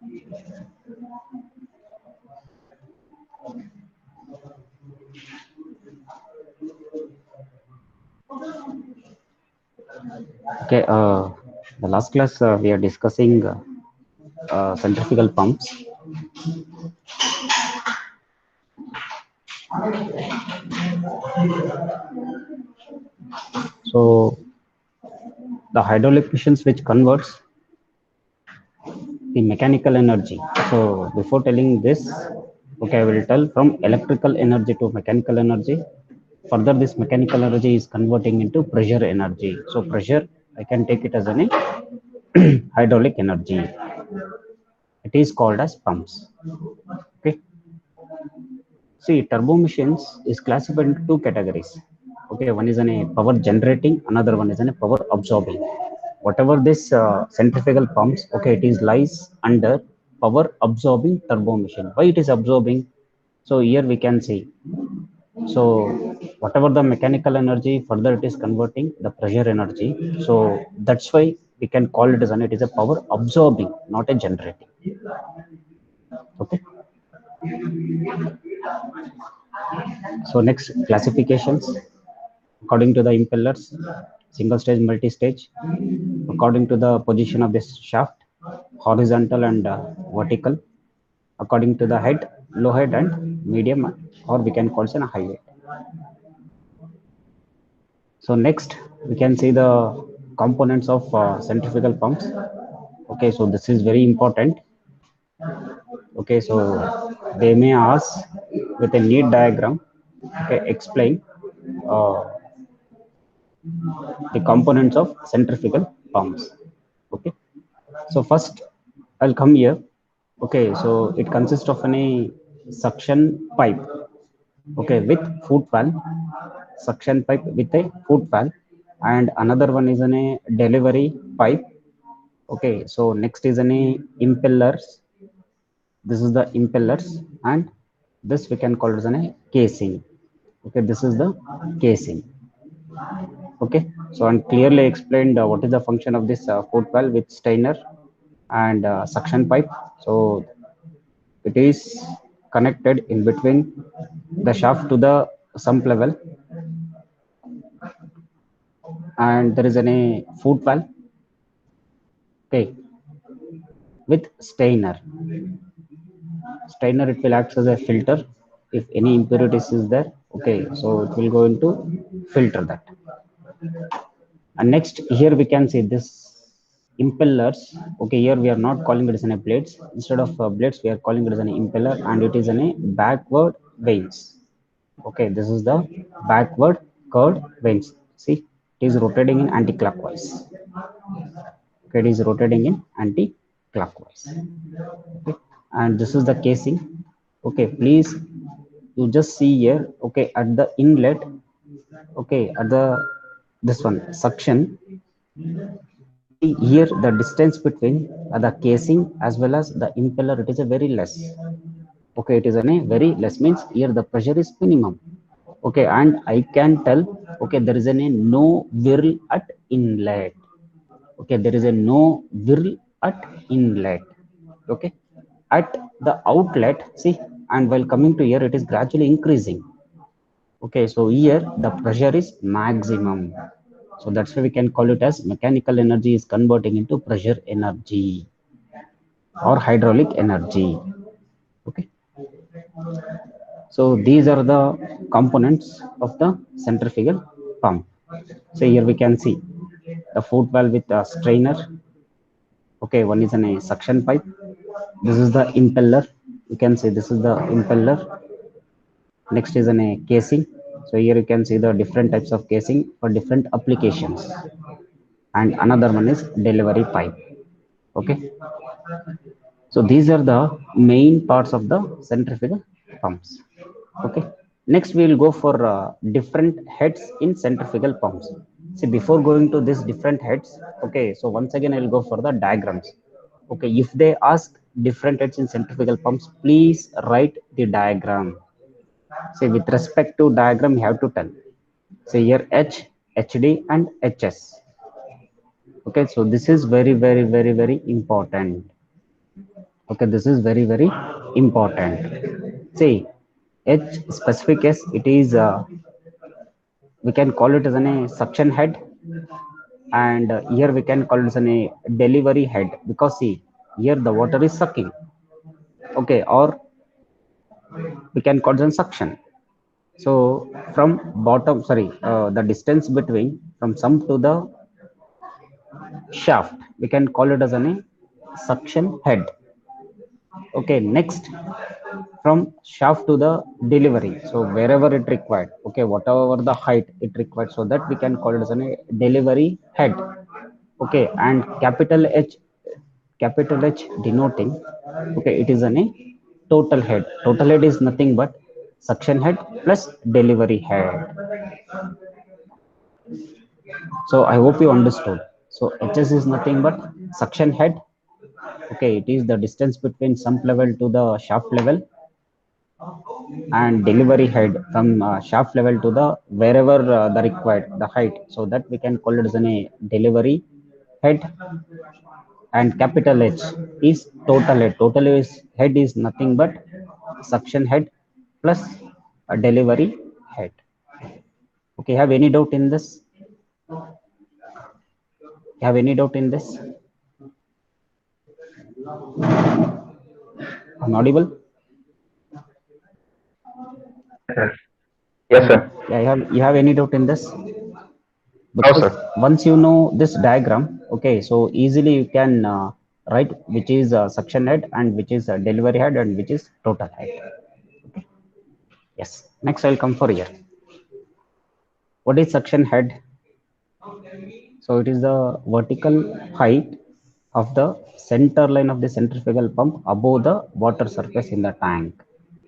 Okay, the last class we are discussing centrifugal pumps. So the hydraulic machines which converts the mechanical energy. So before telling this, okay, I will tell from electrical energy to mechanical energy. Further, this mechanical energy is converting into pressure energy. So pressure, I can take it as an hydraulic energy. It is called as pumps. Okay. See, turbo machines is classified into two categories. Okay, one is a power generating, another one is a power absorbing. Whatever this centrifugal pumps, okay, it is lies under power absorbing turbo machine. Why it is absorbing? So here we can see. So whatever the mechanical energy, further it is converting the pressure energy. So that's why we can call it as it is a power absorbing, not a generating. Okay. So next classifications according to the impellers, single stage, multi stage, according to the position of this shaft, horizontal and vertical, according to the head, low head and medium, or we can call it a high head. So next we can see the components of centrifugal pumps. Okay, so this is very important. Okay, so they may ask with a neat diagram, okay, explain uh, the components of centrifugal pumps. Okay, so first I'll come here. Okay, so it consists of a suction pipe, okay, with foot valve, suction pipe with a foot valve, and another one is a delivery pipe. Okay, so next is an impellers. This is the impellers, and this we can call it as a casing. Okay, this is the casing. Okay, so and clearly explained what is the function of this foot valve with strainer and suction pipe. So it is connected in between the shaft to the sump level, and there is a foot valve, okay, with strainer. Strainer, it will act as a filter if any impurities is there. Okay, so it will go into filter that. And next here we can see this impellers. Okay, here we are not calling it as an blades. Instead of blades, we are calling it as an impeller, and it is a backward vanes. Okay, this is the backward curved vanes. See, it is rotating in anti-clockwise. Okay, it is rotating in anti-clockwise. Okay, and this is the casing. Okay, please, you just see here. Okay, at the inlet, okay, at the this one suction, see here the distance between the casing as well as the impeller, it is a very less. Okay, it is a very less, means here the pressure is minimum. Okay, and I can tell, okay, there is a no whirl at inlet. Okay, there is a no whirl at inlet. Okay, at the outlet, see, and while coming to here it is gradually increasing. Okay, so here the pressure is maximum. So that's why we can call it as mechanical energy is converting into pressure energy or hydraulic energy. Okay, so these are the components of the centrifugal pump. So here we can see the foot valve with a strainer. Okay, one is a suction pipe. This is the impeller. You can see this is the impeller. Next is a casing. So here you can see the different types of casing for different applications. And another one is delivery pipe. Okay, so these are the main parts of the centrifugal pumps. Okay, next we will go for different heads in centrifugal pumps. See, before going to this different heads, okay, so once again I will go for the diagrams. Okay, if they ask different heads in centrifugal pumps, please write the diagram. See, with respect to diagram you have to tell. See here H, HD and HS. Okay, so this is very very very very important. Okay, this is very, very important. See, H specific S, it is, we can call it as a suction head, and here we can call it as a delivery head, because see, here the water is sucking, okay, or we can call it as suction. So from bottom, sorry, the distance between from sump to the shaft, we can call it as a suction head. Okay, next, from shaft to the delivery, so wherever it required, okay, whatever the height it required, so that we can call it as a delivery head. Okay, and capital H denoting, okay, it is a total head. Total head is nothing but suction head plus delivery head. So I hope you understood. So HS is nothing but suction head. Okay, it is the distance between sump level to the shaft level, and delivery head from shaft level to the wherever the required the height, so that we can call it as a delivery head. And capital H is total head. Total is head is nothing but suction head plus a delivery head. Okay, have any doubt in this? Have any doubt in this? I'm audible? Yes, sir. Yes, sir. Yeah, you have any doubt in this? No, Because sir. once you know this diagram, okay, so easily you can write which is suction head and which is delivery head and which is total head. Okay, yes, next I'll come for here. What is suction head? So it is the vertical height of the center line of the centrifugal pump above the water surface in the tank.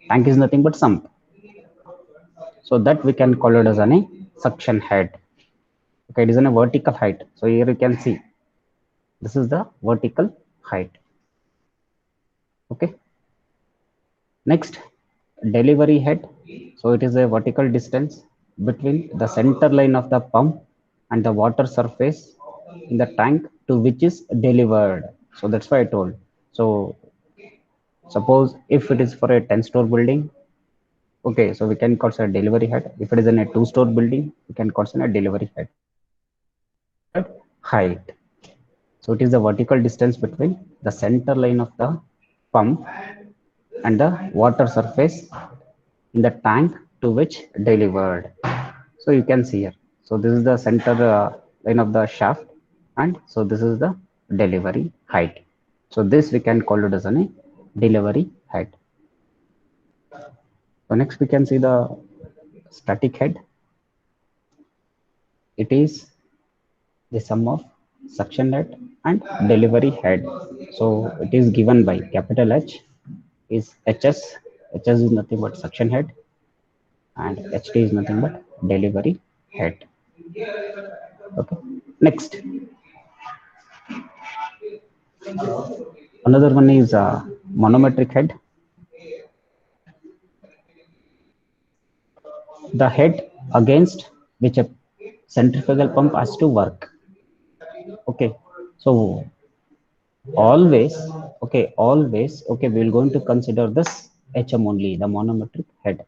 Tank is nothing but sump, so that we can call it as a suction head. Okay, it is in a vertical height, so here you can see this is the vertical height. Okay, next, delivery head. So it is a vertical distance between the center line of the pump and the water surface in the tank to which is delivered. So that's why I told. So suppose if it is for a 10-store building, okay, so we can call it a delivery head. If it is in a 2-store building, we can call it a delivery head. Delivered height. So it is the vertical distance between the center line of the pump and the water surface in the tank to which delivered. So you can see here. So this is the center line of the shaft, and so this is the delivery height. So this we can call it as a delivery height. So next we can see the static head. It is the sum of suction head and delivery head. So it is given by capital H is HS. HS is nothing but suction head, and HT is nothing but delivery head. Okay. Next, another one is manometric head. The head against which a centrifugal pump has to work. Okay. So always, okay, we're going to consider this HM only, the manometric head.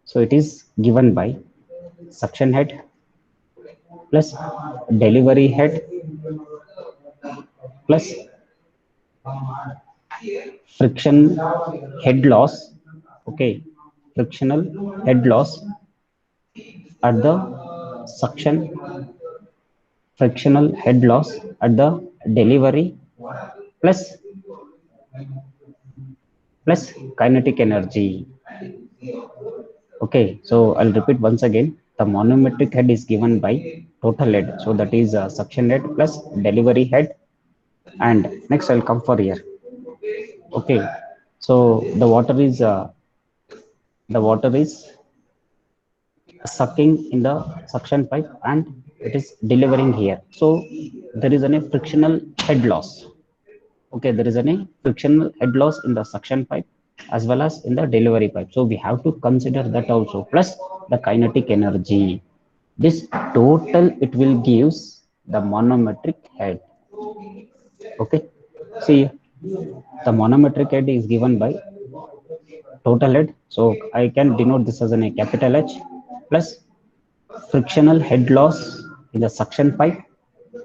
So it is given by suction head plus delivery head plus friction head loss. Okay, frictional head loss at the suction, frictional head loss at the delivery plus kinetic energy. Okay, so I'll repeat once again. The manometric head is given by total head, so that is suction head plus delivery head. And next I'll come for here. Okay, so the water is sucking in the suction pipe and it is delivering here. So there is a frictional head loss. Okay, there is a frictional head loss in the suction pipe as well as in the delivery pipe. So we have to consider that also, plus the kinetic energy. This total it will gives the manometric head. Okay, see, The monometric head is given by total head. So I can denote this as a capital H plus frictional head loss in the suction pipe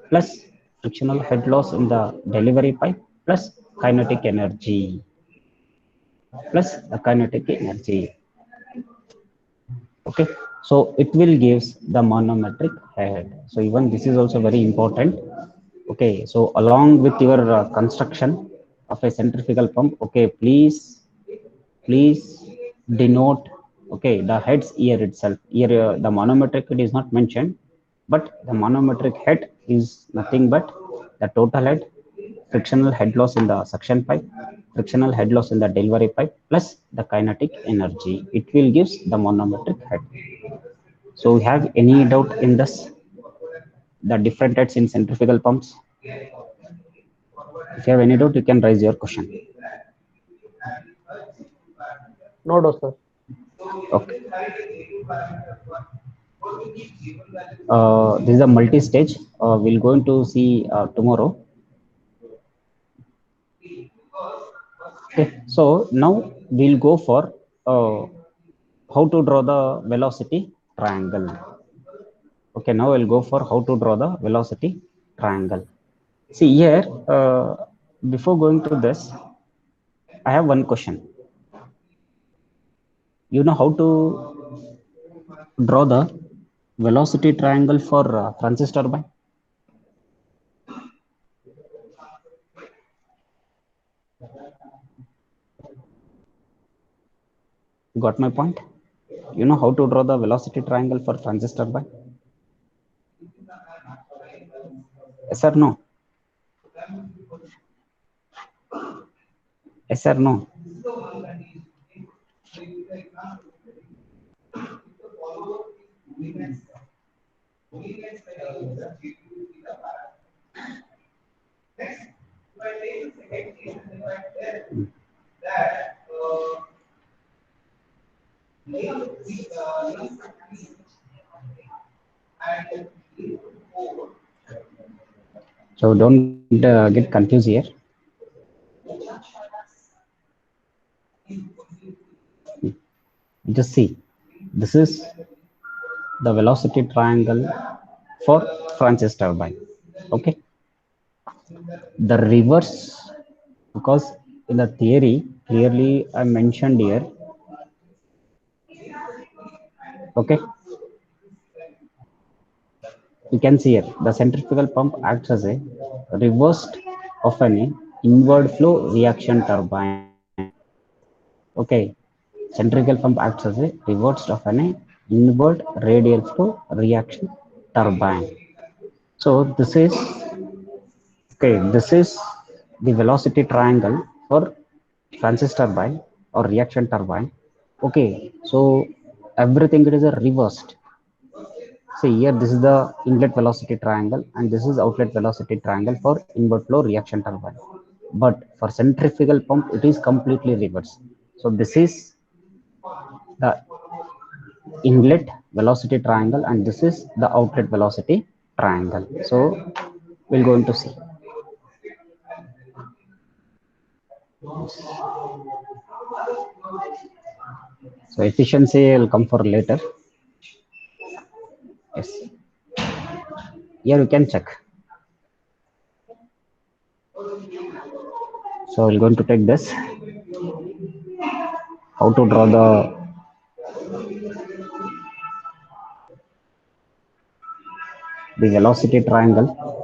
plus frictional head loss in the delivery pipe plus kinetic energy plus the kinetic energy. Okay, so it will gives the monometric head. So even this is also very important. Okay, so along with your construction of a centrifugal pump, okay, please denote, okay, the heads here itself. Here the monometric head is not mentioned, but the monometric head is nothing but the total head, frictional head loss in the suction pipe, frictional head loss in the delivery pipe, plus the kinetic energy. It will gives the monometric head. So we have any doubt in this? The different heads in centrifugal pumps? If you have any doubt, you can raise your question. No, no, sir. Okay. This is a multi-stage. We'll going to see tomorrow. Okay. So now we'll go for how to draw the velocity triangle. Okay. Now I'll go for how to draw the velocity triangle. See here, before going to this, I have one question. You know how to draw the velocity triangle for Francis turbine? Got my point? You know how to draw the velocity triangle for Francis turbine? Yes or no? Yes or no? So don't get confused here. Just see, this is the velocity triangle for Francis turbine. Okay, the reverse, because in the theory clearly I mentioned here. Okay, you can see here the centrifugal pump acts as a reversed of an inward flow reaction turbine. Okay, centrifugal pump acts as a reversed of an inward radial flow reaction turbine. So this is okay. This is the velocity triangle for Francis turbine or reaction turbine. Okay, so everything it is a reversed. See here, this is the inlet velocity triangle and this is outlet velocity triangle for inward flow reaction turbine. But for centrifugal pump, it is completely reversed. So this is the inlet velocity triangle and this is the outlet velocity triangle. So we're going to see. So efficiency will come for later. Yes. Here you can check. So we're going to take this. How to draw the velocity triangle.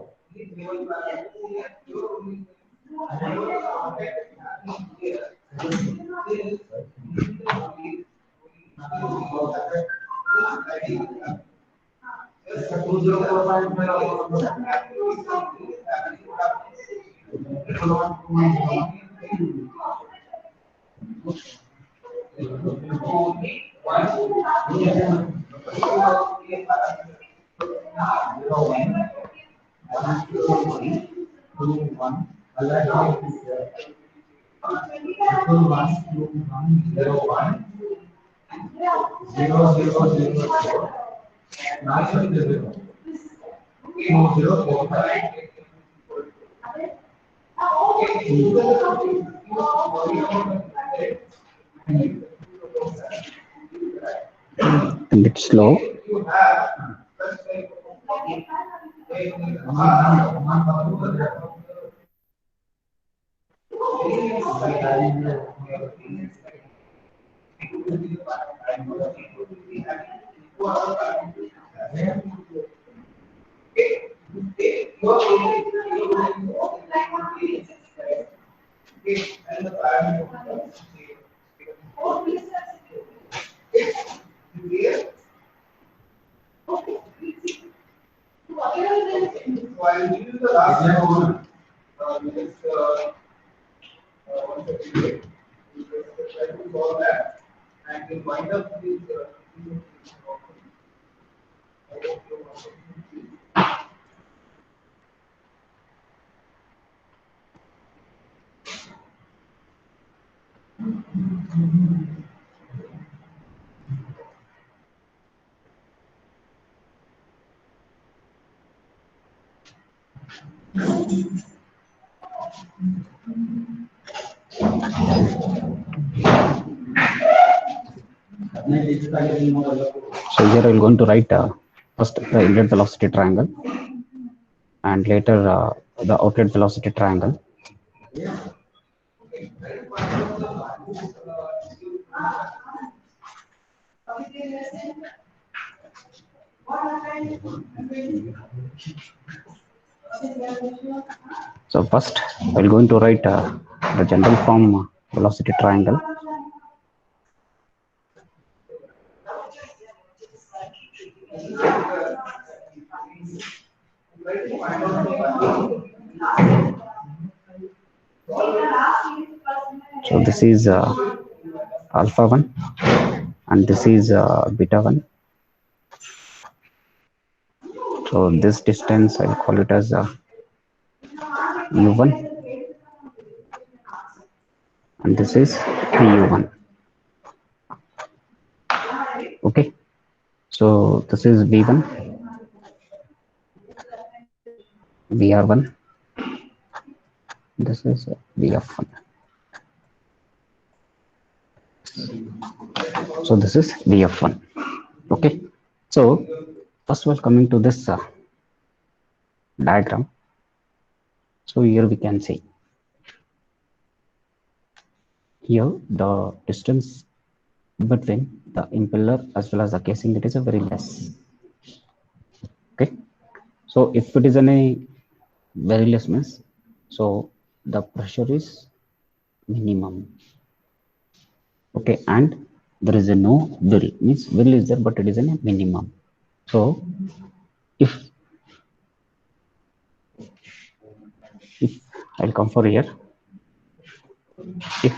A bit slow. So here I'm going to write first the inlet velocity triangle and later the outlet velocity triangle. So first we're going to write the general form velocity triangle. So this is alpha 1 and this is beta 1. So this distance I'll call it as u1 and this is vu1. Okay, so this is v1, vr1, this is vf1. So this is vf1. Okay, so first of all, coming to this diagram. So here we can see here the distance between the impeller as well as the casing, it is a very less. Okay, so if it is any very less means, so the pressure is minimum. Okay, and there is a no will, means will is there but it is a minimum. So if I'll come for here, if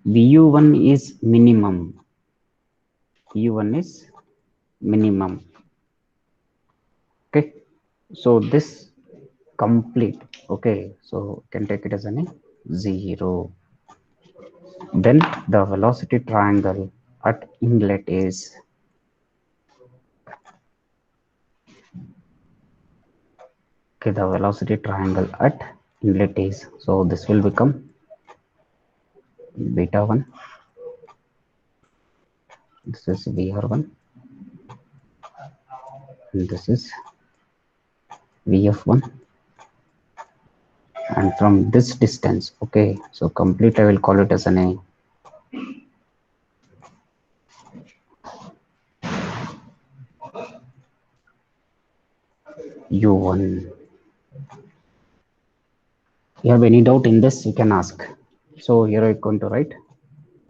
vu1 is minimum, u1 is minimum. Okay, so this complete, okay, so can take it as a 0. Then the velocity triangle at inlet is okay, the velocity triangle at inlet is, so this will become beta 1, this is vr1 and this is vf1, and from this distance, okay, so complete I will call it as an u1. You have any doubt in this, you can ask. So here I'm going to write,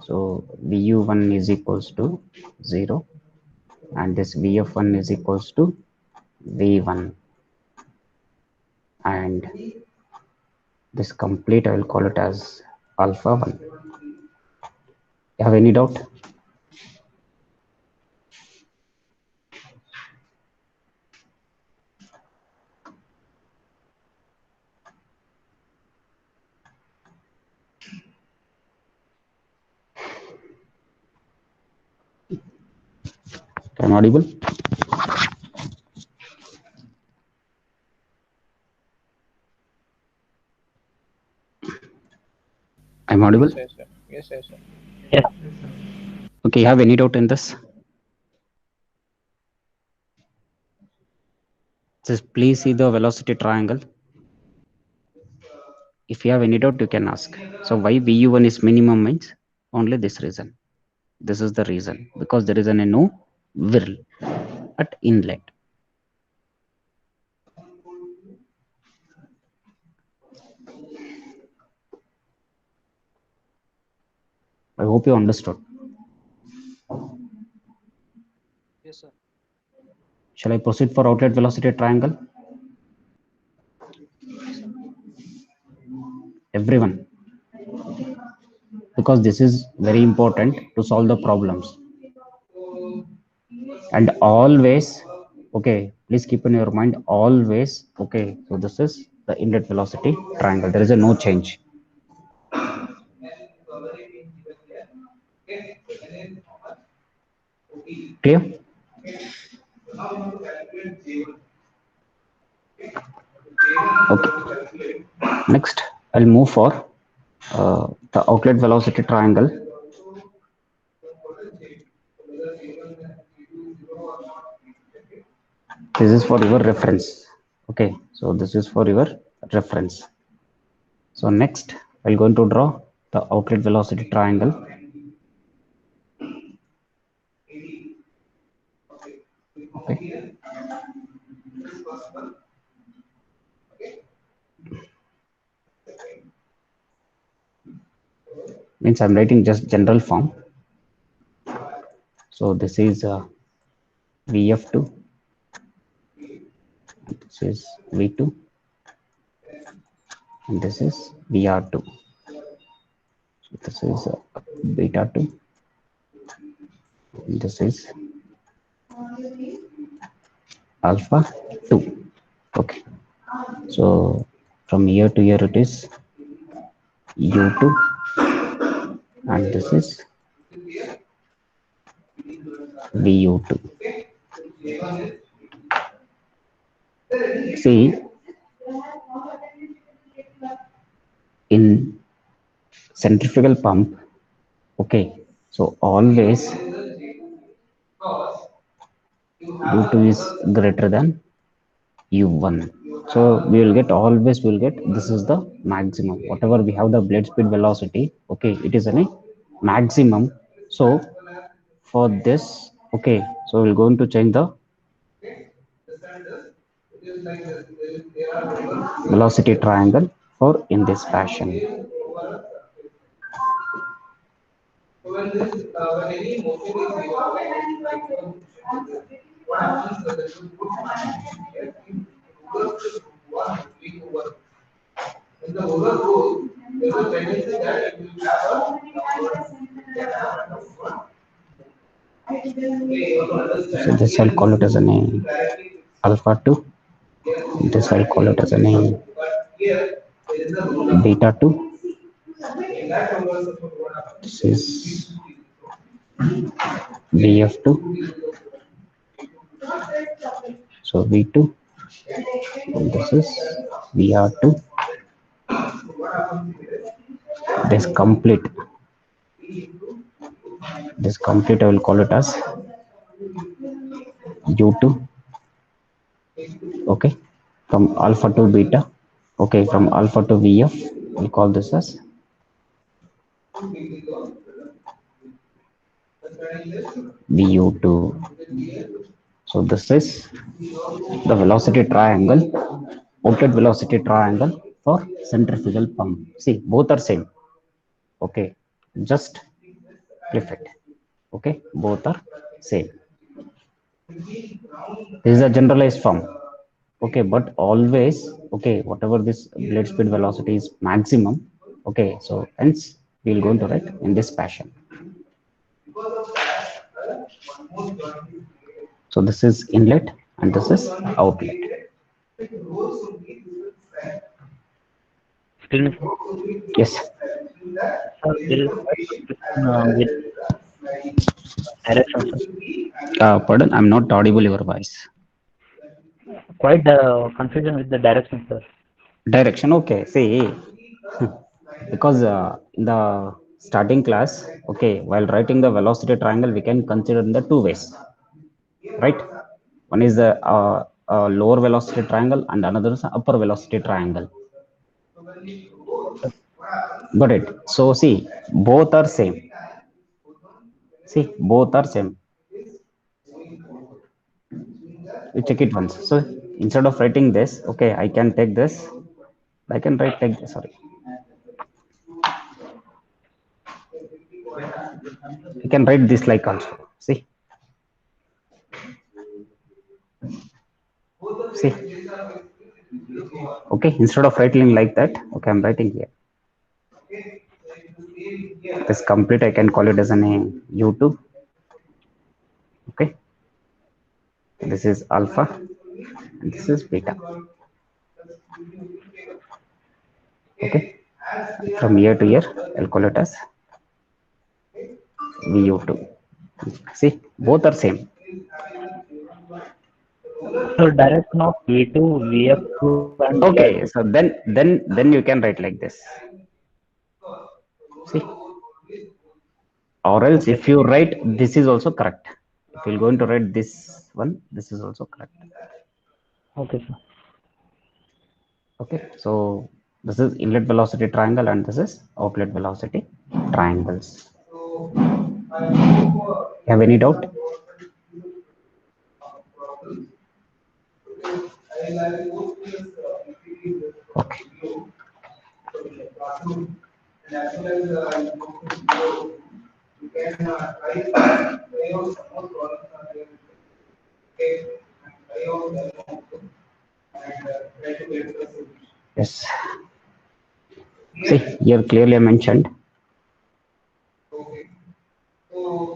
so vu1 is equals to 0 and this vf1 is equals to v1, and this complete I will call it as alpha 1. You have any doubt? I'm audible? . I'm audible? Yes, sir. Yes, sir. Yes. Okay, you have any doubt in this? Just please see the velocity triangle. If you have any doubt, you can ask. So why VU1 is minimum means only this reason. This is the reason, because there is a no whirl at inlet. I hope you understood. Yes, sir. Shall I proceed for outlet velocity triangle? Everyone, because this is very important to solve the problems. And always, okay, please keep in your mind, always, okay, so this is the inlet velocity triangle. There is a no change. Clear? Okay. Next, I'll move for the outlet velocity triangle. This is for your reference. Okay, so this is for your reference. So next, I'm going to draw the outlet velocity triangle. Okay. Means I'm writing just general form. So this is VF2, this is V2, and this is VR2. So this is beta 2, and this is alpha 2. Okay. So from here to here it is U2, and this is VU2. See, in centrifugal pump, okay, so always U2 is greater than U1. So we will get, always we will get, this is the maximum. Whatever we have the blade speed velocity, okay, it is a maximum. So for this, okay, so we're going to change the velocity triangle for in this fashion. So this I'll call it as an alpha 2. This I'll call it as an beta 2. This is BF2. So V2. And this is VR2. This complete. This complete I will call it as U2. Okay. From alpha to beta. Okay. From alpha to VF. We'll call this as VU2. So this is the velocity triangle, outlet velocity triangle for centrifugal pump. See, both are same. Okay, just flip it. Okay, both are same. This is a generalized form. Okay, but always, okay, whatever this blade speed velocity is maximum. Okay, so hence we will go into write in this fashion. So this is inlet and this is outlet. Excuse me, Yes. sir, there is with direction, sir. Pardon, I'm not audible your voice. Quite confusion with the direction, sir. Direction, okay. See, because in the starting class, okay, while writing the velocity triangle, we can consider in the two ways, right? One is the lower velocity triangle and another is upper velocity triangle. Got it? So see, both are same. See, both are same. You check it once. So instead of writing this, okay, I can take this. I can write like this. Sorry, I can write this like also. See. Okay, instead of writing like that, okay, I'm writing here. This complete, I can call it as a name U2. Okay, this is alpha and this is beta. Okay, from year to year, I'll call it as VU2. See, both are same. So direction of V2, VF2 and Okay, VR2. so then you can write like this. See, or else if you write this is also correct. If you're going to write this one, this is also correct. Okay, sir. Okay, so this is inlet velocity triangle and this is outlet velocity triangles. Have any doubt? Okay. Yes. See, here clearly mentioned,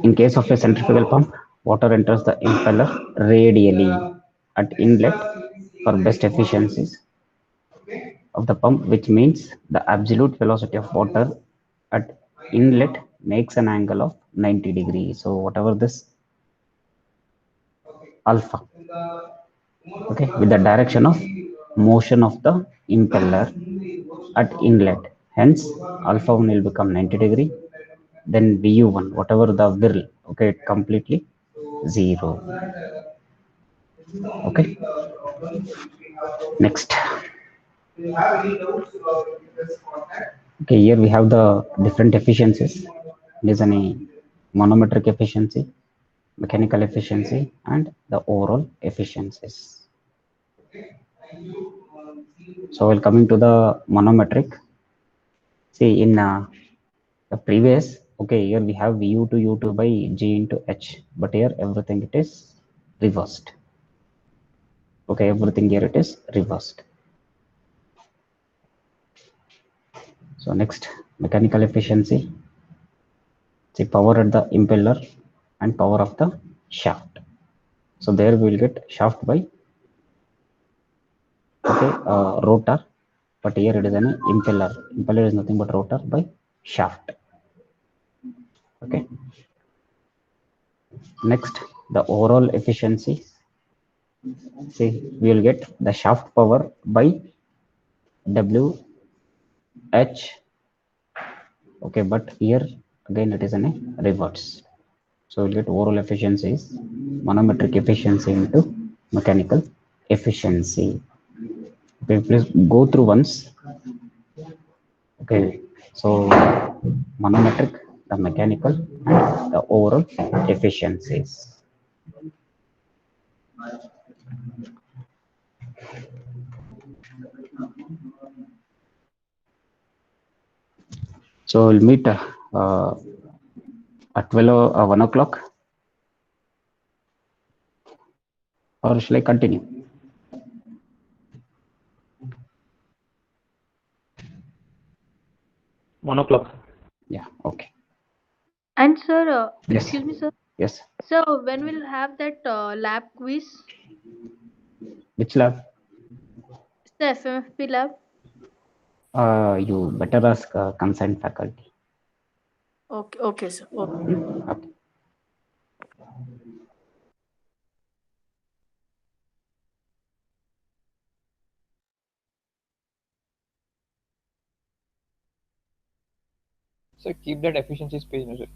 in case of a centrifugal pump, water enters the impeller radially at inlet for best efficiencies of the pump, which means the absolute velocity of water at inlet makes an angle of 90 degrees. So whatever this alpha, okay, with the direction of motion of the impeller at inlet, hence alpha 1 will become 90 degree, then VU1, whatever the whirl, okay, completely zero. Okay, next. Okay, here we have the different efficiencies. There's a manometric efficiency, mechanical efficiency, and the overall efficiencies. So while coming to the manometric, see in the previous, okay, here we have U to U2 by G into H, but here everything it is reversed. Okay, everything here it is reversed. So next, mechanical efficiency. See, power at the impeller and power of the shaft. So there we will get shaft by, okay, rotor, but here it is an impeller. Impeller is nothing but rotor by shaft. Okay, next, the overall efficiency. See, we will get the shaft power by W H. Okay, but here again it is an reverse. So we'll get overall efficiency is manometric efficiency into mechanical efficiency. Okay, please go through once. Okay, so manometric, the mechanical, and the overall efficiencies. So we'll meet at 12 1 o'clock, or shall I continue? 1 o'clock. Yeah, okay. And sir, Yes, excuse me, sir. yes. Sir, when we'll have that lab quiz? Which lab? It's the FMFP lab. You better ask concerned faculty. Okay, okay, sir. Okay. Okay. So keep that efficiencies page, no, sir.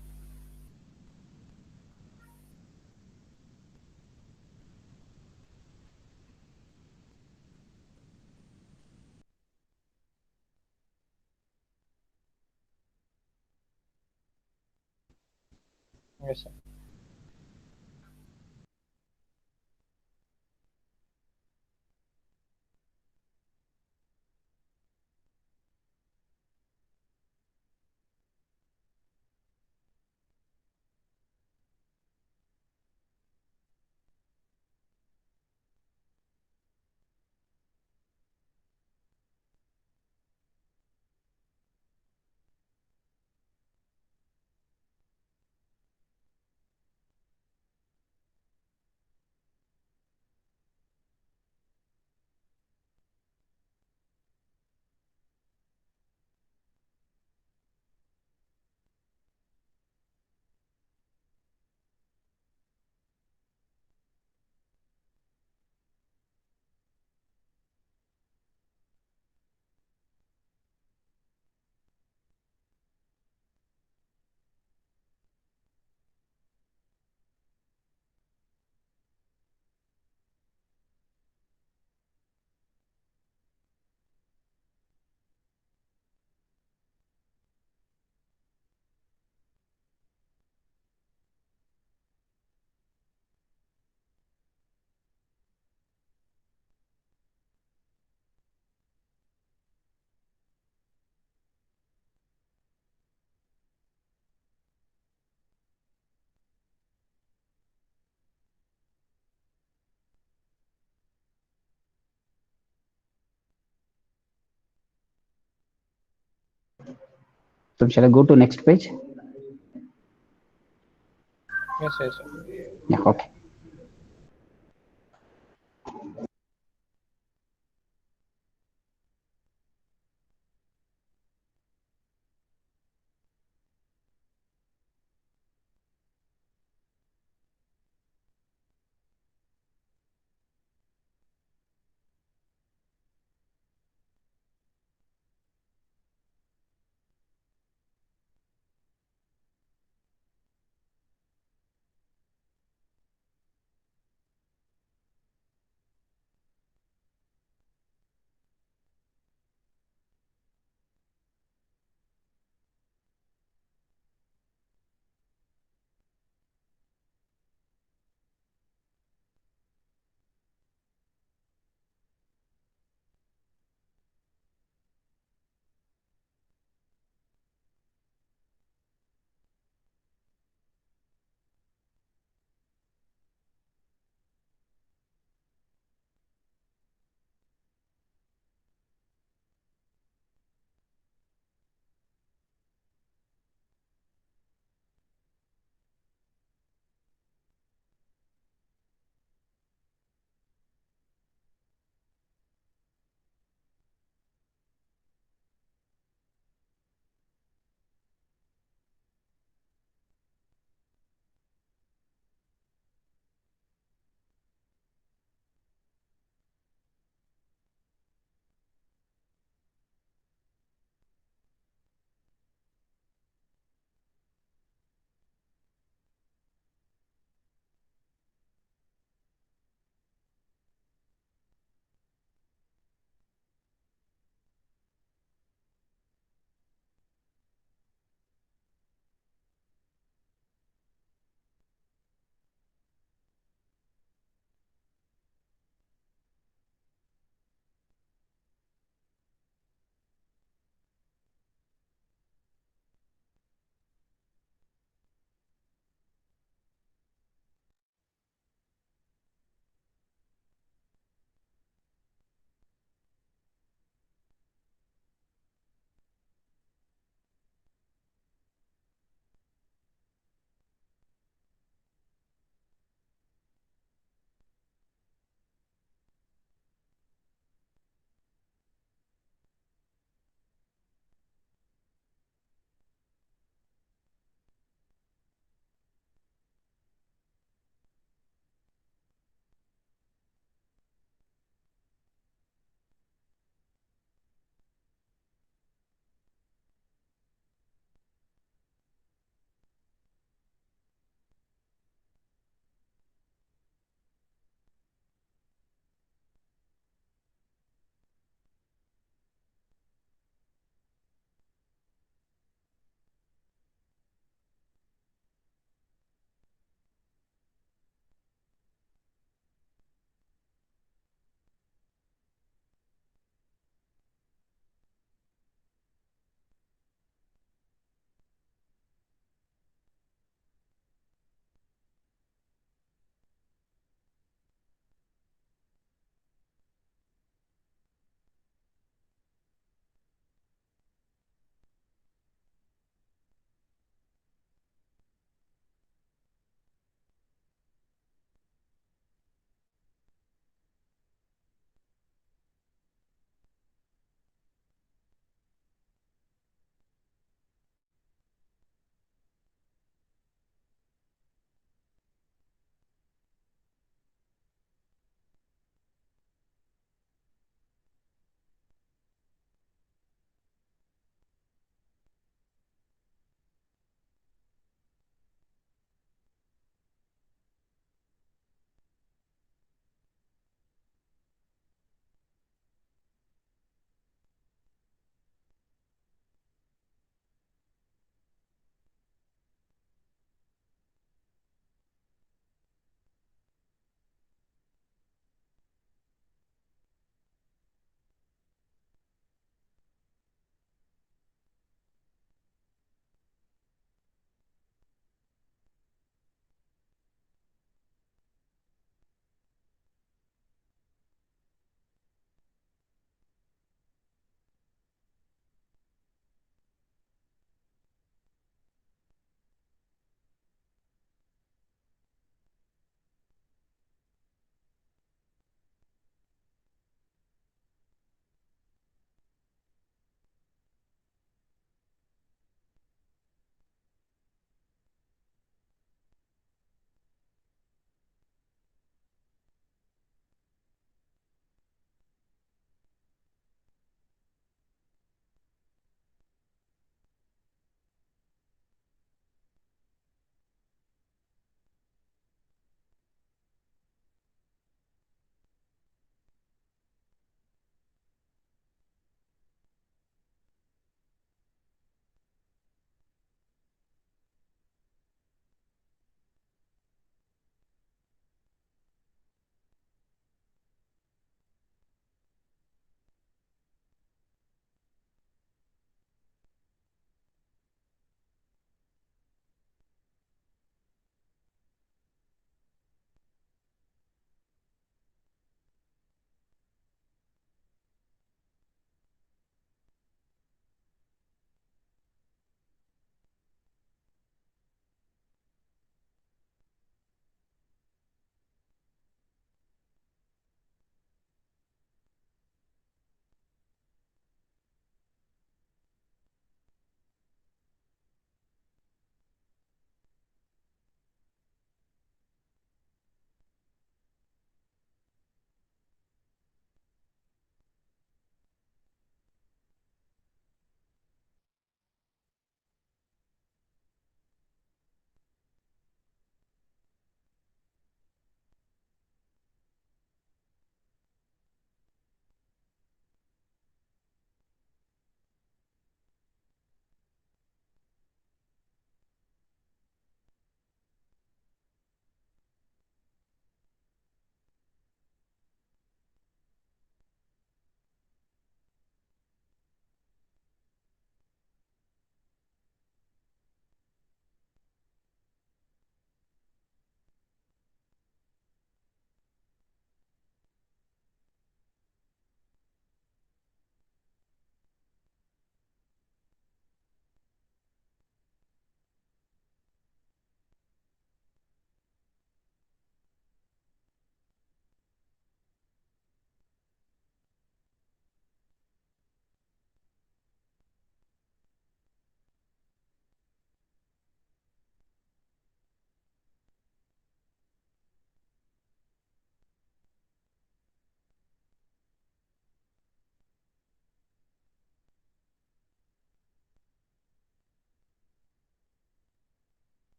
Yes, sir. So shall I go to next page? Yes, yes, sir. Yeah, okay.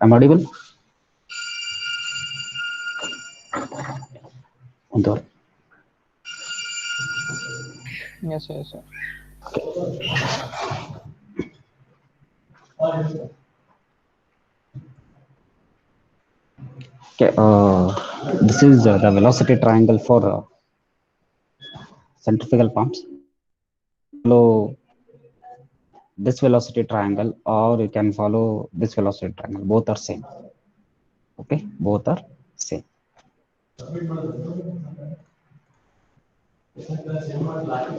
I'm audible? Undur. Yes, yes, sir. Okay, this is the velocity triangle for centrifugal pumps. Follow this velocity triangle, or you can follow this velocity triangle. Both are same. Okay, both are same.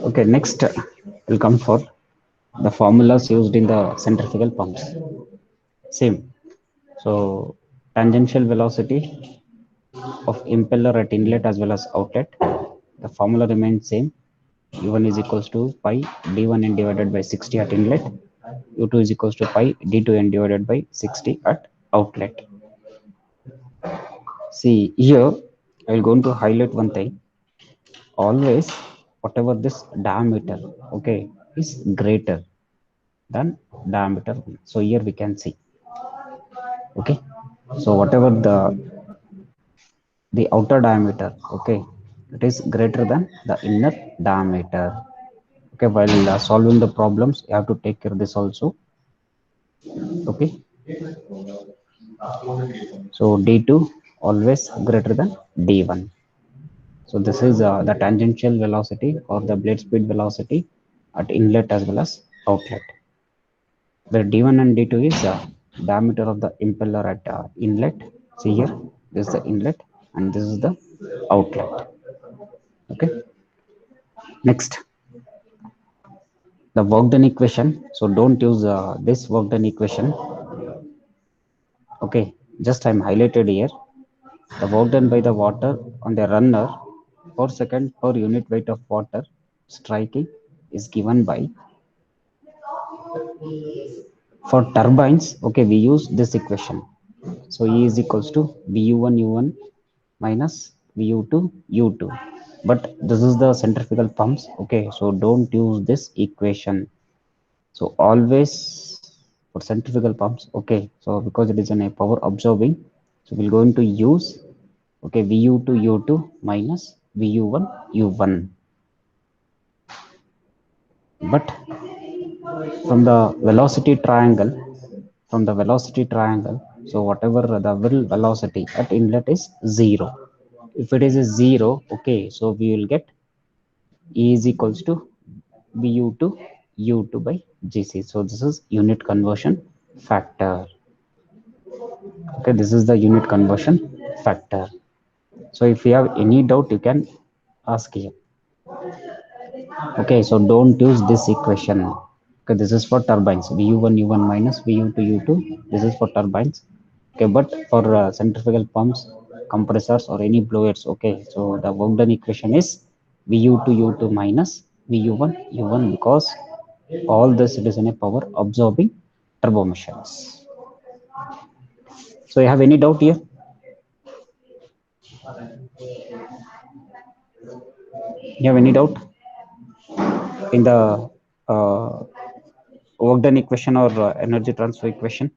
Okay, next will come for the formulas used in the centrifugal pumps. Same. So tangential velocity of impeller at inlet as well as outlet. The formula remains same. U1 is equals to pi d1n divided by 60 at inlet. U2 is equals to pi d2n divided by 60 at outlet. See here, I will going to highlight one thing. Always, whatever this diameter, okay, is greater than diameter. So here we can see, okay. So whatever the outer diameter, okay, it is greater than the inner diameter. Okay, while solving the problems, you have to take care of this also. Okay, so d2 always greater than d1. So this is the tangential velocity or the blade speed velocity at inlet as well as outlet. The d1 and d2 is the diameter of the impeller at inlet. See here, this is the inlet and this is the outlet. Okay, next, the work done equation. So don't use this work done equation. Okay, just I'm highlighted here. The work done by the water on the runner per second per unit weight of water striking is given by, for turbines, okay, we use this equation. So E is equals to VU1 U1 minus VU2 U2. But this is the centrifugal pumps, okay, so don't use this equation. So always for centrifugal pumps, okay, so because it is in a power absorbing, so we're going to use, okay, VU2 U2 minus VU1 U1. But from the velocity triangle, so whatever the will velocity at inlet is zero. If it is a zero, okay, so we will get E is equals to VU2 U2 by GC. So this is unit conversion factor. Okay, this is the unit conversion factor. So if you have any doubt, you can ask here. Okay, so don't use this equation. Okay, this is for turbines, VU1 U1 minus VU2 U2. This is for turbines. Okay, but for centrifugal pumps, compressors, or any blowers, okay, so the work done equation is VU2 U2 minus VU1 U1, because all this it is in a power absorbing turbo machines. So you have any doubt here? You have any doubt in the work done equation or energy transfer equation?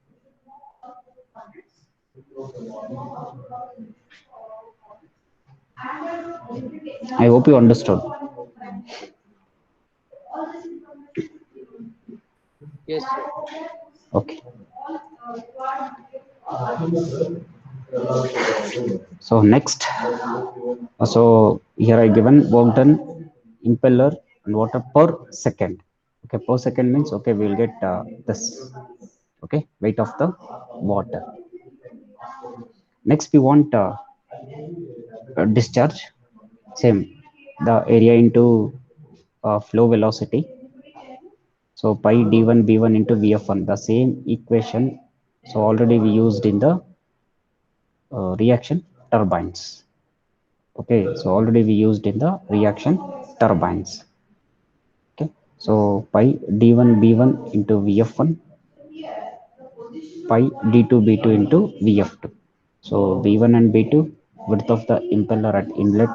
I hope you understood. Yes, sir. Okay. So next, so here I given work done, impeller and water per second. Okay, per second means, okay, we will get this. Okay, weight of the water. Next we want discharge. Same, the area into flow velocity. So pi d1 b1 into vf1, the same equation. So already we used in the reaction turbines. Okay, so already we used in the reaction turbines. So pi d1 b1 into vf1, pi d2 b2 into vf2. So b1 and b2, width of the impeller at inlet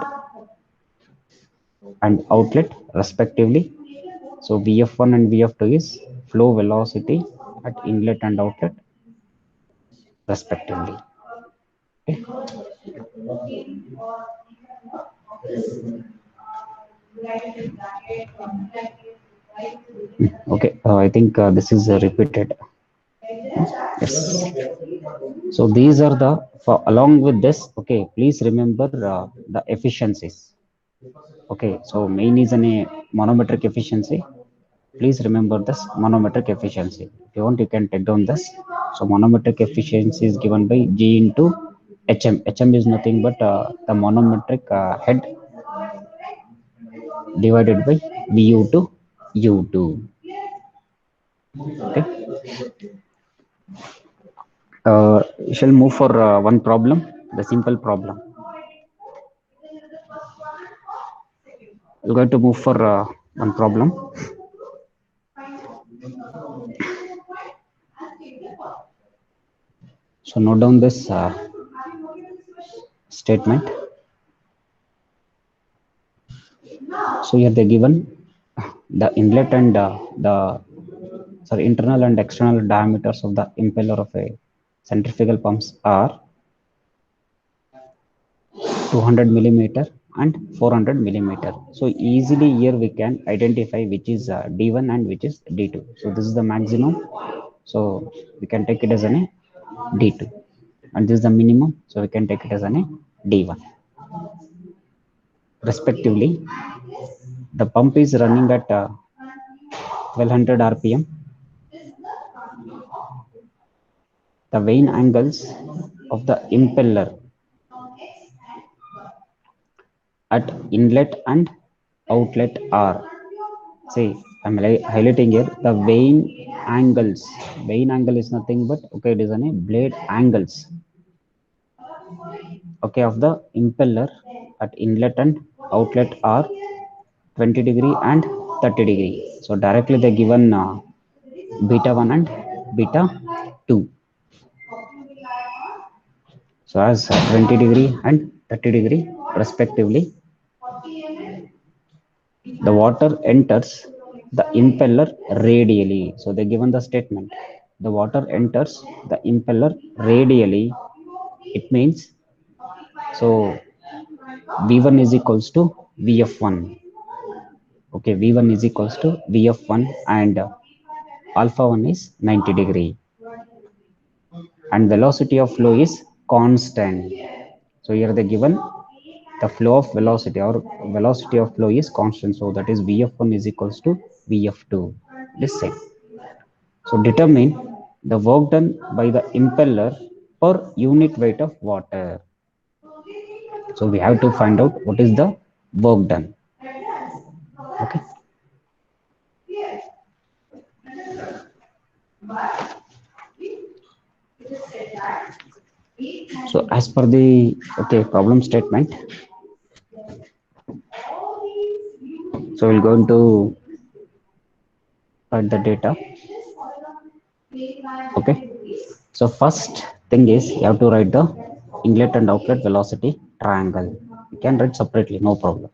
and outlet respectively. So vf1 and vf2 is flow velocity at inlet and outlet respectively. Okay, I think this is repeated. Yes. So these are the, for along with this, okay, please remember the efficiencies. Okay, so main is an manometric efficiency. Please remember this manometric efficiency. If you want, you can take down this. So manometric efficiency is given by G into HM. HM is nothing but the manometric head divided by VU to U2. Okay. We shall move for one problem, the simple problem. We're going to move for one problem. So note down this statement. So here they given the inlet and the internal and external diameters of the impeller of a centrifugal pumps are 200 millimeter and 400 millimeter. So easily here we can identify which is D1 and which is D2. So this is the maximum. So we can take it as an a D2, and this is the minimum. So we can take it as an a D1. Respectively, the pump is running at 1200 RPM. The vane angles of the impeller at inlet and outlet are, see, I'm highlighting here the vane angles. Vane angle is nothing but, okay, it is a blade angles, okay, of the impeller at inlet and outlet are 20 degree and 30 degree. So directly they given beta 1 and beta 2. So as 20 degree and 30 degree respectively, the water enters the impeller radially. So they given the statement, the water enters the impeller radially. It means, so v1 is equals to vf1. Okay, v1 is equals to vf1, and alpha 1 is 90 degree, and velocity of flow is constant. So here they given the flow of velocity, or velocity of flow is constant. So that is vf1 is equals to vf2. This same. So determine the work done by the impeller per unit weight of water. So we have to find out what is the work done. Okay. So as per the, okay, problem statement, so we'll go into write the data. Okay. So first thing is you have to write the inlet and outlet velocity triangle. You can write separately, no problem.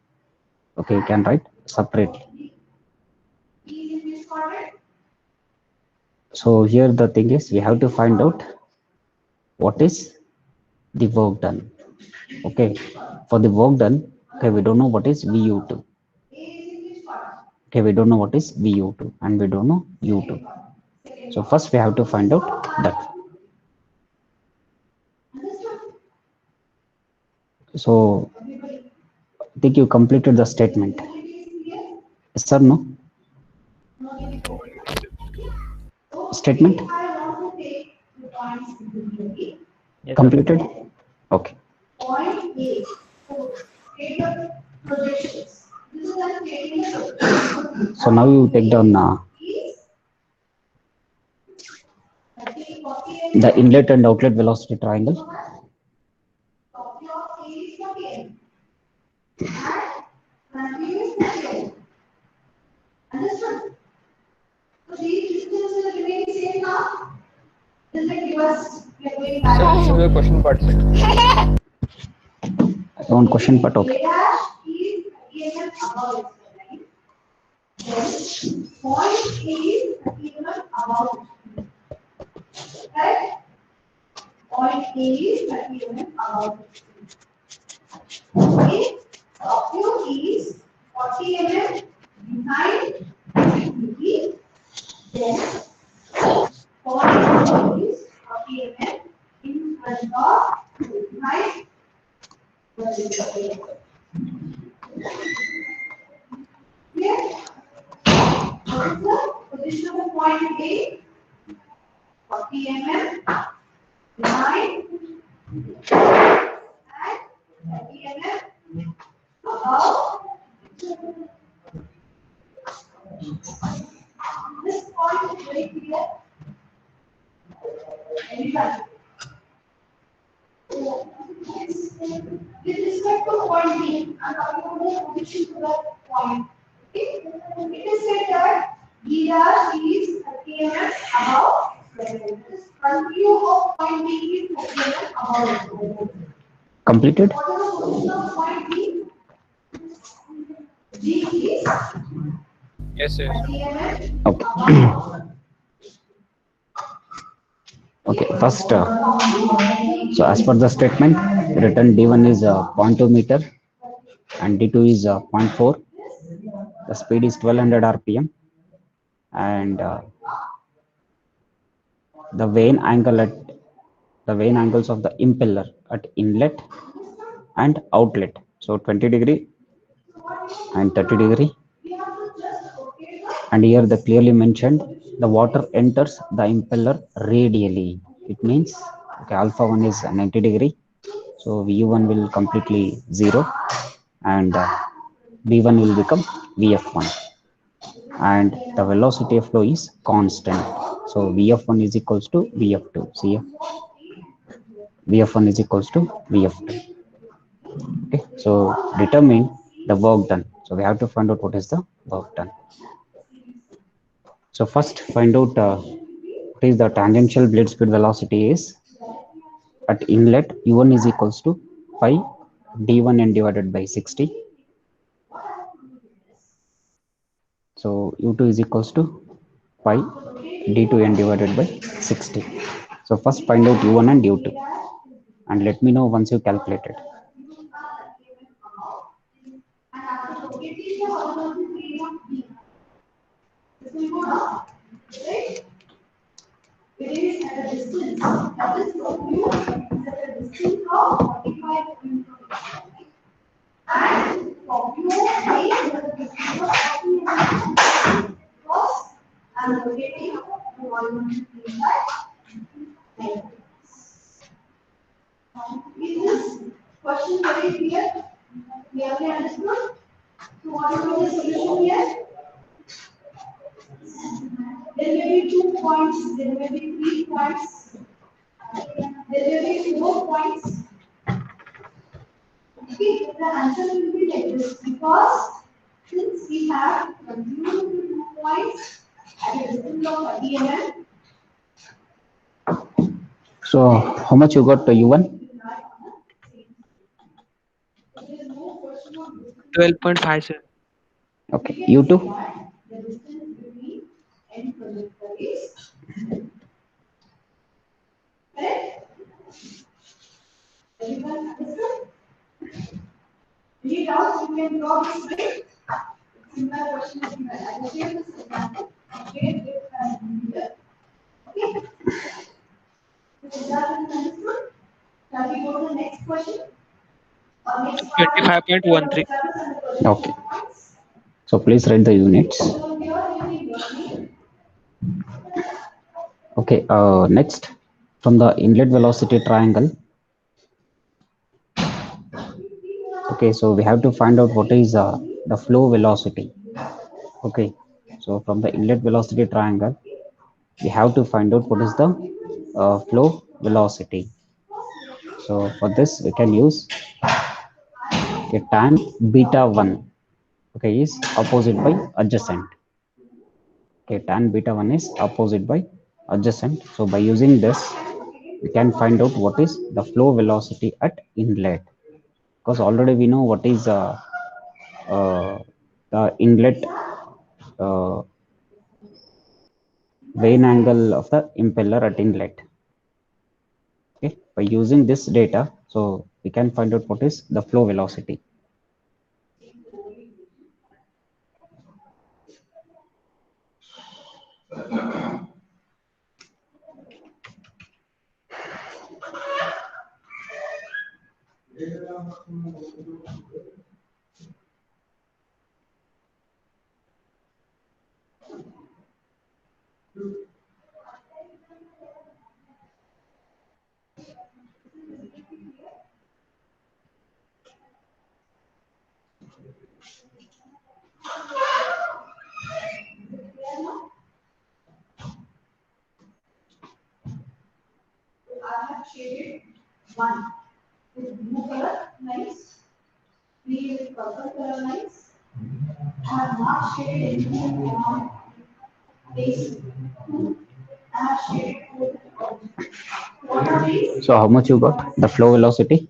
Okay, you can write separately. So here the thing is we have to find out what is the work done. Okay, for the work done, okay, we don't know what is VU2. Okay, we don't know what is VU2 and we don't know U2. So first we have to find out that. So I think you completed the statement. Yes or no? Statement Yes, completed. Okay. So now you take down the inlet and outlet velocity triangle. to the question part, sir. One question, but okay. Completed? Yes, yes. Okay. Okay, first, so as per the statement, written D1 is 0.2 meter and D2 is 0.4. The speed is 1200 RPM, and the vane angles of the impeller at inlet and outlet. So 20 degree and 30 degree. And here the clearly mentioned the water enters the impeller radially. It means okay, alpha 1 is 90 degree. So V1 will completely 0 and V1 will become VF1 and the velocity of flow is constant. So VF1 is equals to VF2. See here, VF1 is equals to VF2. Okay, so determine the work done. So we have to find out what is the work done. So first find out what is the tangential blade speed velocity is at inlet. U1 is equals to 5 D1n divided by 60. So U2 is equals to 5 D2n divided by 60. So first find out U1 and U2 and let me know once you calculate it. So how much you got to U1? 12.5, sir. Okay, U2? So 25.13. Okay. So please write the units. Okay, next from the inlet velocity triangle. Okay, so we have to find out what is the flow velocity. Okay, so from the inlet velocity triangle, we have to find out what is the flow velocity. So for this, we can use okay, tan beta 1 okay, is opposite by adjacent. Okay, tan beta 1 is opposite by adjacent. So by using this, we can find out what is the flow velocity at inlet, because already we know what is uh, the inlet uh, vane angle of the impeller at inlet. Okay, by using this data, so we can find out what is the flow velocity. So how much you got the flow velocity?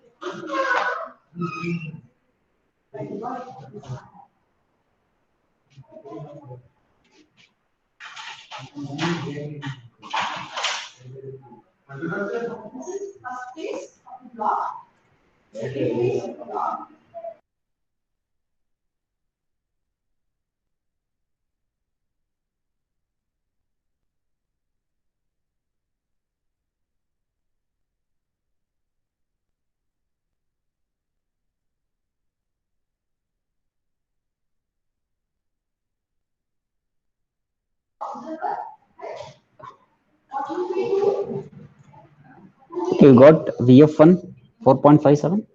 You got VF1 4.57.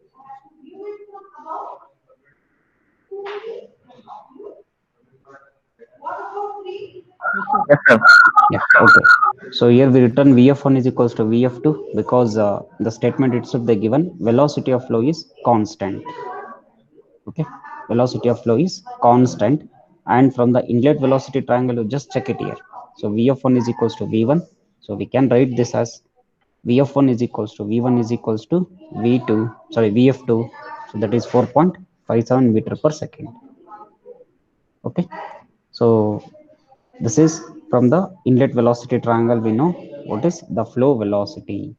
Yes, sir. Yeah, okay. So here we return VF1 is equals to VF2 because the statement itself they given velocity of flow is constant. Okay, velocity of flow is constant, and from the inlet velocity triangle you just check it here. So VF1 is equals to V1, so we can write this as VF1 is equals to V1 is equals to V2, sorry, VF2, so that is 4.57 meter per second. Okay, so this is from the inlet velocity triangle we know what is the flow velocity.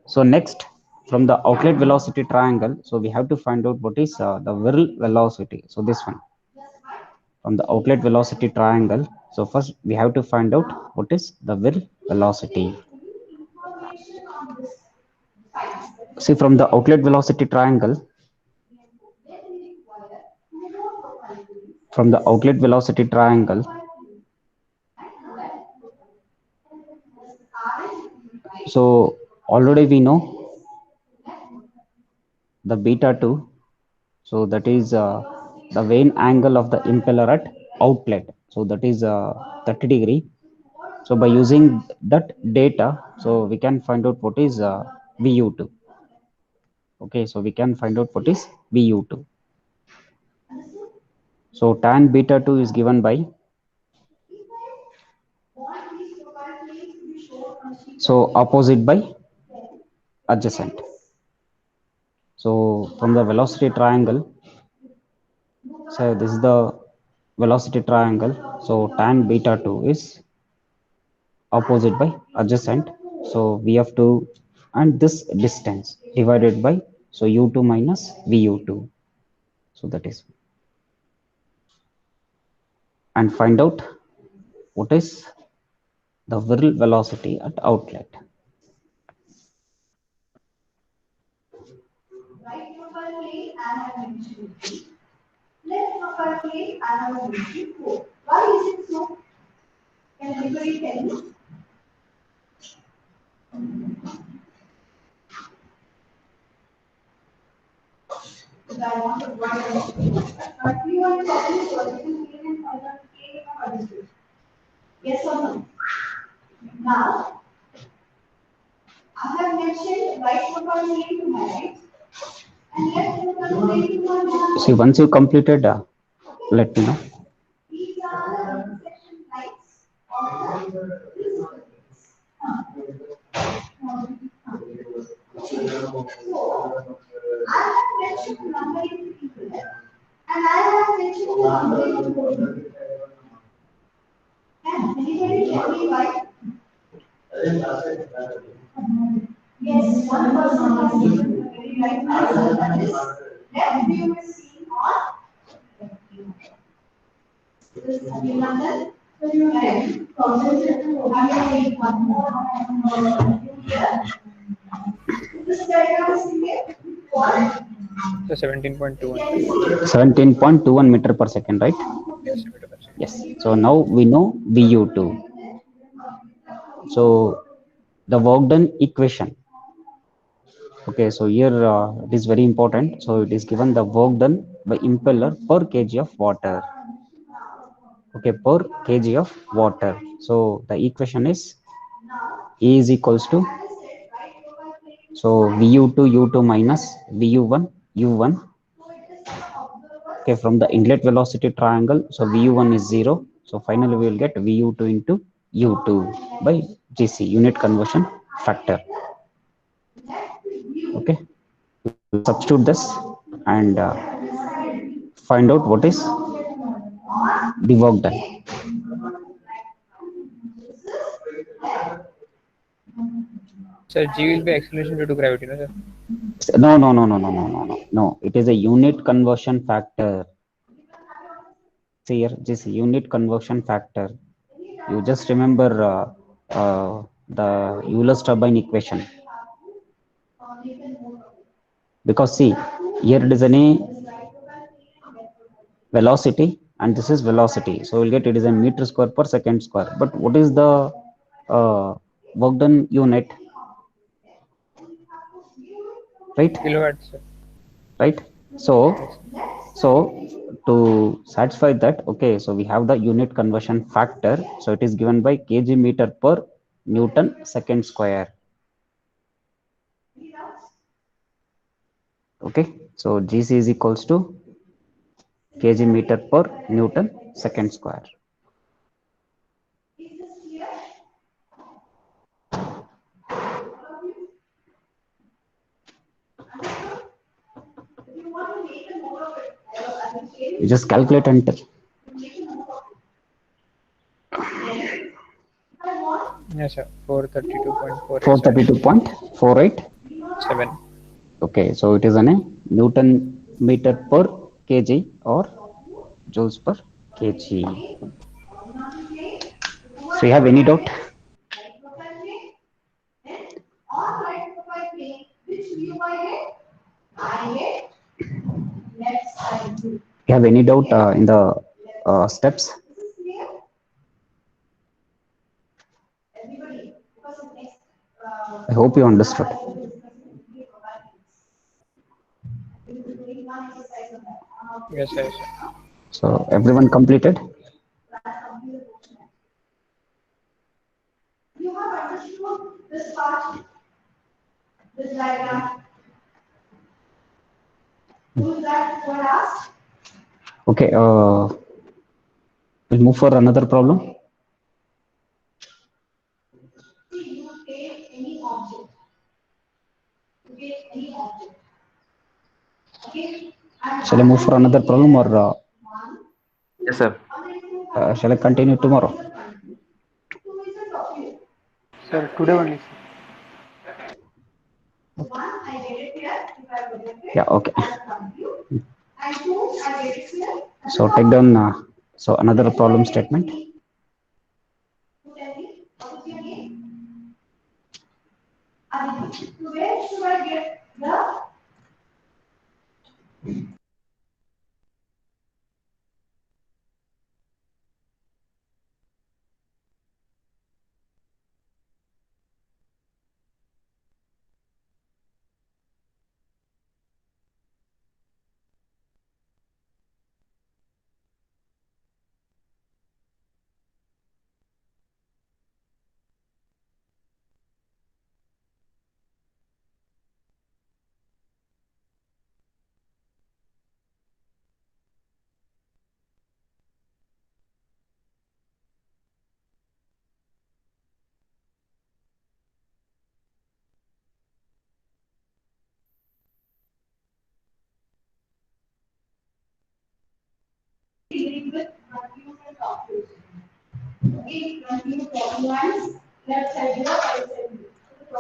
So next, from the outlet velocity triangle, so we have to find out what is the whirl velocity. So this one from the outlet velocity triangle. So first we have to find out what is the whirl velocity. See, from the outlet velocity triangle, from the outlet velocity triangle, so already we know the beta 2, so that is the vane angle of the impeller at outlet, so that is 30 degree. So by using that data, so we can find out what is VU2. Okay, so we can find out what is VU2. So tan beta 2 is given by, so opposite by adjacent. So from the velocity triangle, so this is the velocity triangle, so tan beta 2 is opposite by adjacent, so we have to, and this distance divided by, so u2 minus vu2, so that is, and find out what is the whirl velocity at outlet. See, once you completed, let me know. So 17.21. 17.21 meter per second, right? Yes, meter per second. Yes. So now we know VU2. So the work done equation. Okay, so here it is very important. So it is given the work done by impeller per kg of water. Okay, per kg of water. So the equation is E is equals to, so VU2 U2 minus VU1 U1. Okay, from the inlet velocity triangle, so VU1 is 0. So finally we will get VU2 into U2 by GC, unit conversion factor. Okay, substitute this and find out what is the work done. Sir, G will be acceleration due to gravity, no, sir? No. It is a unit conversion factor. See here, this unit conversion factor. You just remember the Euler's turbine equation. Because see, here it is any velocity and this is velocity. So we'll get it is a meter square per second square. But what is the work done unit? Right? Kilowatts, sir. Right? So to satisfy that, okay, so we have the unit conversion factor. So it is given by kg meter per Newton second square. Okay, so GC is equals to kg meter per Newton second square. You just calculate and tell. Yes, sir. 432.4. 432.48. 7. Okay, so it is a Newton meter per kg or joules per kg. So you have any doubt? You have any doubt in the steps? I hope you understood. Yes, sir. So everyone completed? Okay, we'll move for another problem. Shall I move for another problem or Yes, sir. shall I continue tomorrow? Sir, today only, sir. Yeah, okay. So take down so another problem statement.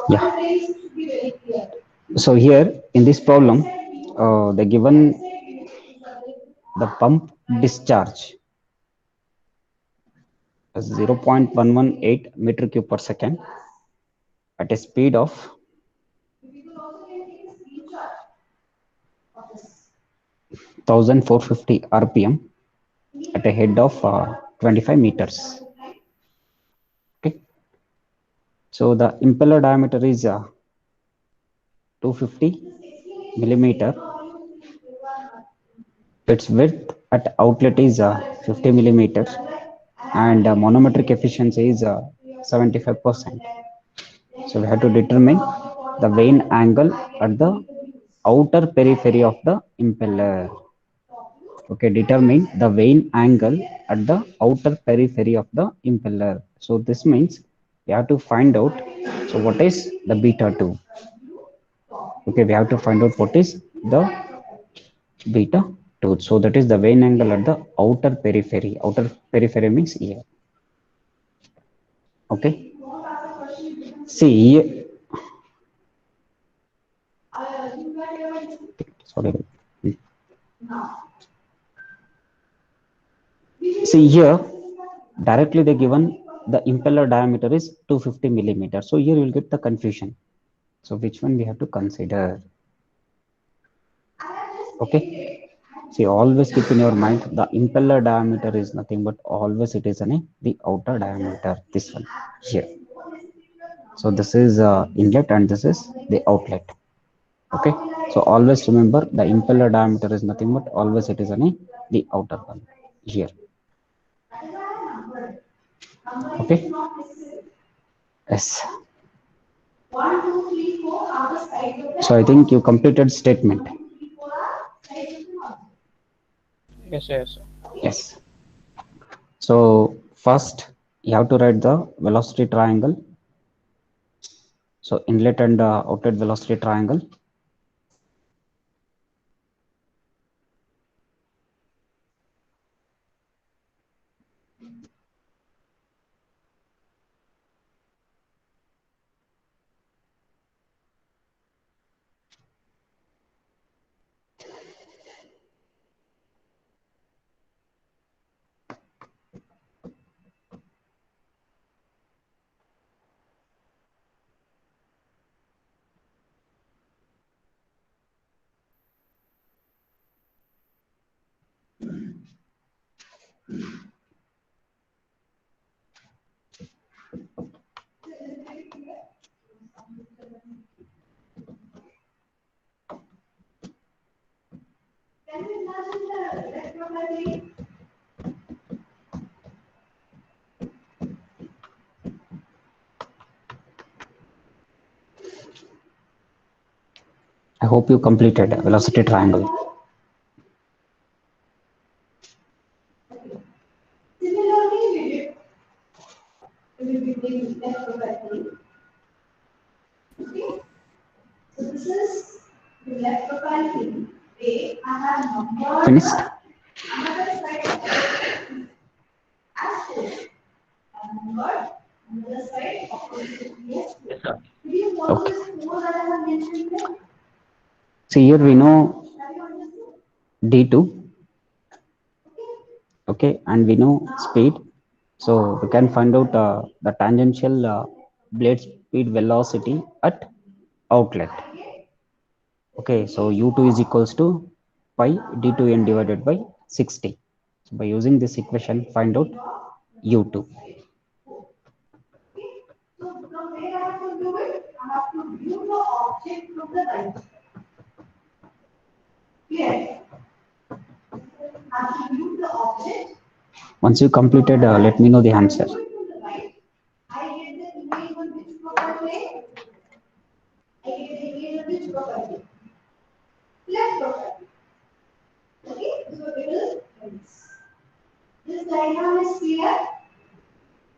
Yeah. So here in this problem, they given the pump discharge as 0.118 meter cube per second at a speed of 1450 rpm at a head of 25 meters. Okay, so the impeller diameter is 250 millimeter. Its width at outlet is 50 millimeter, and monometric efficiency is 75%. So we have to determine the vane angle at the outer periphery of the impeller. Okay, determine the vane angle at the outer periphery of the impeller. So this means we have to find out, so what is the beta 2? Okay, we have to find out what is the beta 2. So that is the vane angle at the outer periphery. Outer periphery means here. Okay, see here, sorry, see here directly they given the impeller diameter is 250 millimeter. So here you will get the confusion. So which one we have to consider? Okay, see, always keep in your mind the impeller diameter is nothing but always it is the outer diameter, this one here. So this is inlet and this is the outlet. Okay, so always remember the impeller diameter is nothing but always it is the outer one here. Okay, yes. So I think you completed statement. Yes, sir. Yes, sir. Yes. So first you have to write the velocity triangle. So inlet and outlet velocity triangle. I hope you completed velocity triangle. Finished? Yes, sir. Okay. See here we know d2. Okay, and we know speed. So we can find out the tangential blade speed velocity at outlet. Okay, so u2 is equals to pi d2n divided by 60. So by using this equation, find out u2. Once you completed, let me know the answer. This diagram is clear.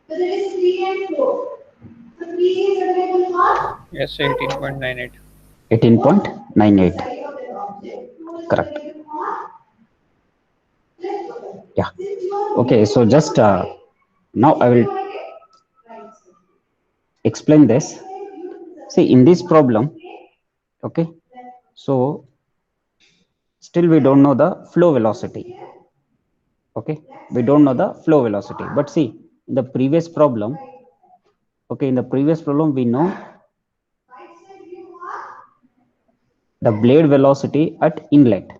So there is 3 and 4. So 3 is available for Yes, sir. 18.98. 18.98. Correct. Yeah. Okay. So just now I will explain this. See, in this problem, okay, so still we don't know the flow velocity. Okay, we don't know the flow velocity. But see, in the previous problem, okay, in the previous problem, we know the blade velocity at inlet.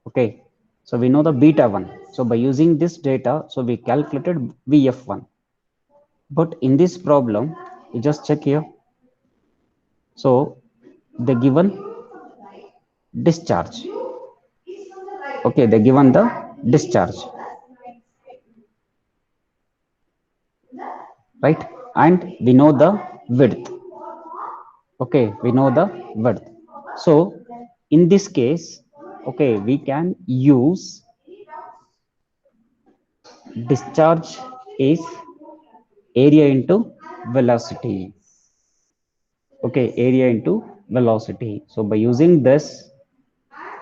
Okay, so we know the beta 1. So by using this data, so we calculated VF1. But in this problem, you just check here. So the given discharge. Okay, they given the discharge, right? And we know the width. Okay, we know the width. So in this case, okay, we can use discharge is area into velocity. Okay, area into velocity. So by using this,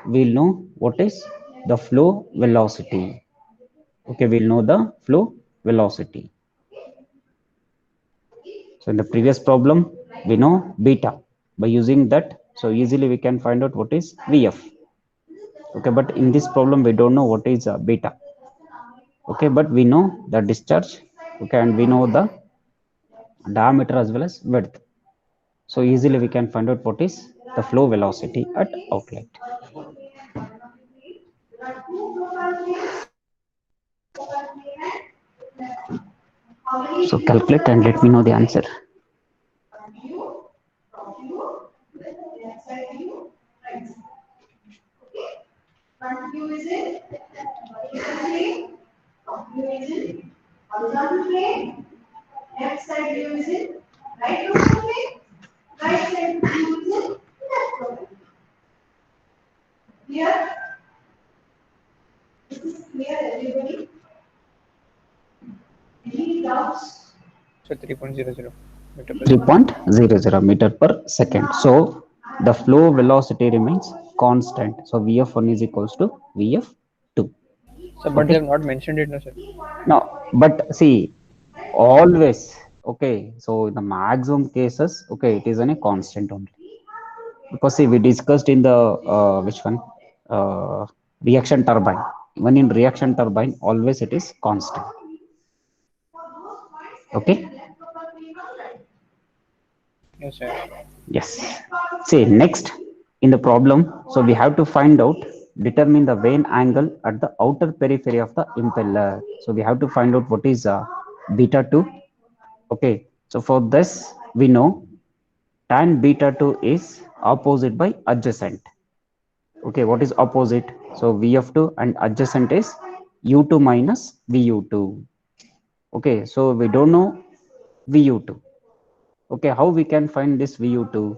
we'll know what is the flow velocity. Okay, we'll know the flow velocity. So in the previous problem, we know beta. By using that, so easily we can find out what is VF. Okay, but in this problem, we don't know what is beta. Okay, but we know the discharge. Okay, and we know the diameter as well as width. So easily we can find out what is the flow velocity at outlet. So calculate and let me know the answer. Front view is in vertical plane, top view is in horizontal plane, left side view is in right profile plane, right side view is in left profile plane. Clear? This is clear, everybody? Any doubts? So 3.00 meter per 3.00 meter per second. So the flow velocity remains constant. So VF1 is equals to VF2. So, but they Okay. have not mentioned it, no, sir. Now, but see, always, okay, so in the maximum cases, okay, it is a constant only. Because see, we discussed in the which one? Reaction turbine. Even in reaction turbine, always it is constant. Okay. Yes, sir. Yes. See, next in the problem, so we have to find out, determine the vane angle at the outer periphery of the impeller. So we have to find out what is beta 2. Okay. So for this, we know tan beta 2 is opposite by adjacent. Okay. What is opposite? So VF2 and adjacent is U2 minus VU2. Okay. So we don't know VU2. Okay. How we can find this VU2?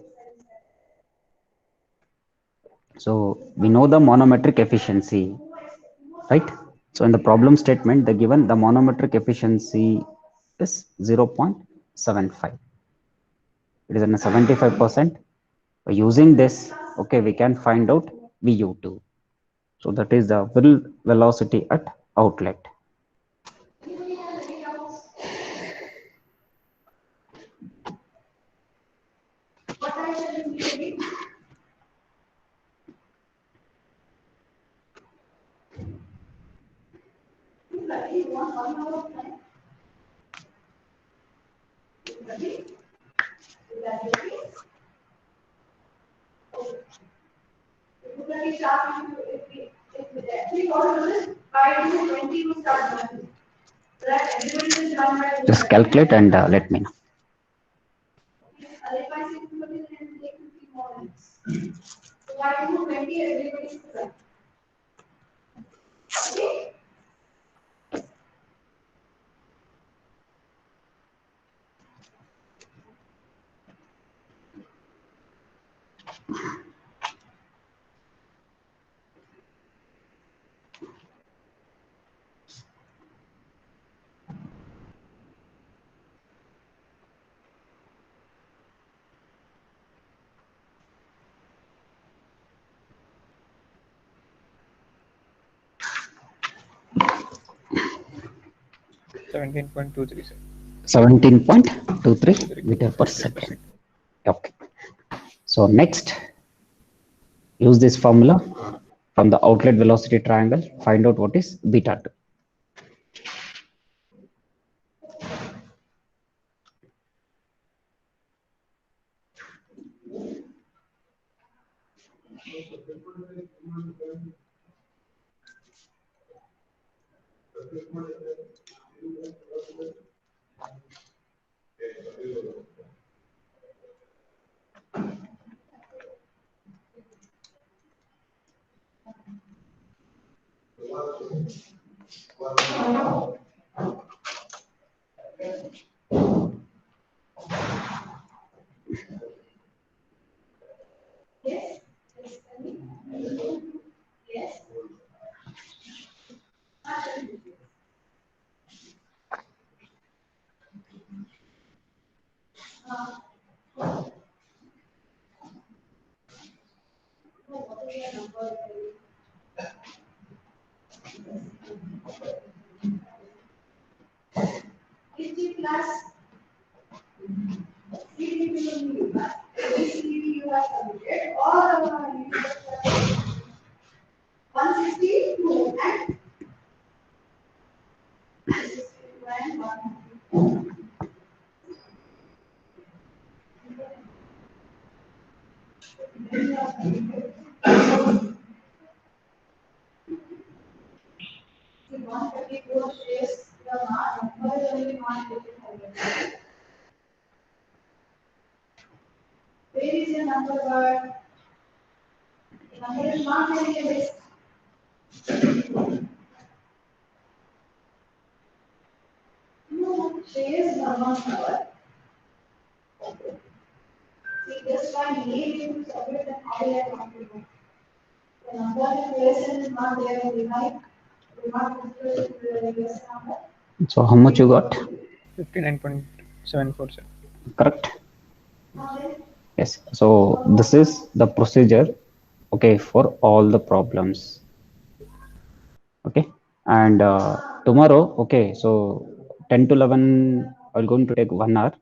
So we know the manometric efficiency, right? So in the problem statement, the given the manometric efficiency is 0.75. It is in a 75%. By using this, okay, we can find out VU2. So that is the velocity at outlet. Just calculate and let me know. 17.23, sir. 17.23 meter per second. Okay. So next, use this formula from the outlet velocity triangle. Find out what is beta 2. Yes? Yes? Fifty plus CD you have submitted all of our 162 and 1. The 134 shares the number is only 184. Where is the number word? The number is not very list. No, shares are not number. See, just by name you submit the how you are confident. The number in relation is not there in the line. Do not consider the relation number. So how much you got? 59.74, sir. Correct. Yes. So this is the procedure, okay, for all the problems. Okay. And tomorrow, okay, so 10 to 11, I'm going to take 1 hour.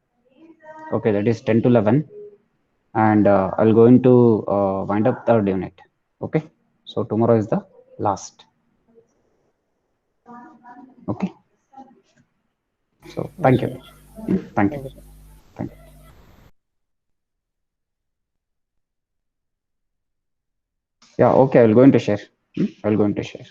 Okay, that is 10 to 11. And I'll going to wind up third unit. Okay. So tomorrow is the last. Okay. So thank you. Thank Thank you. you, sir. Thank you. Yeah, okay, I'll going to share. I'll going to share.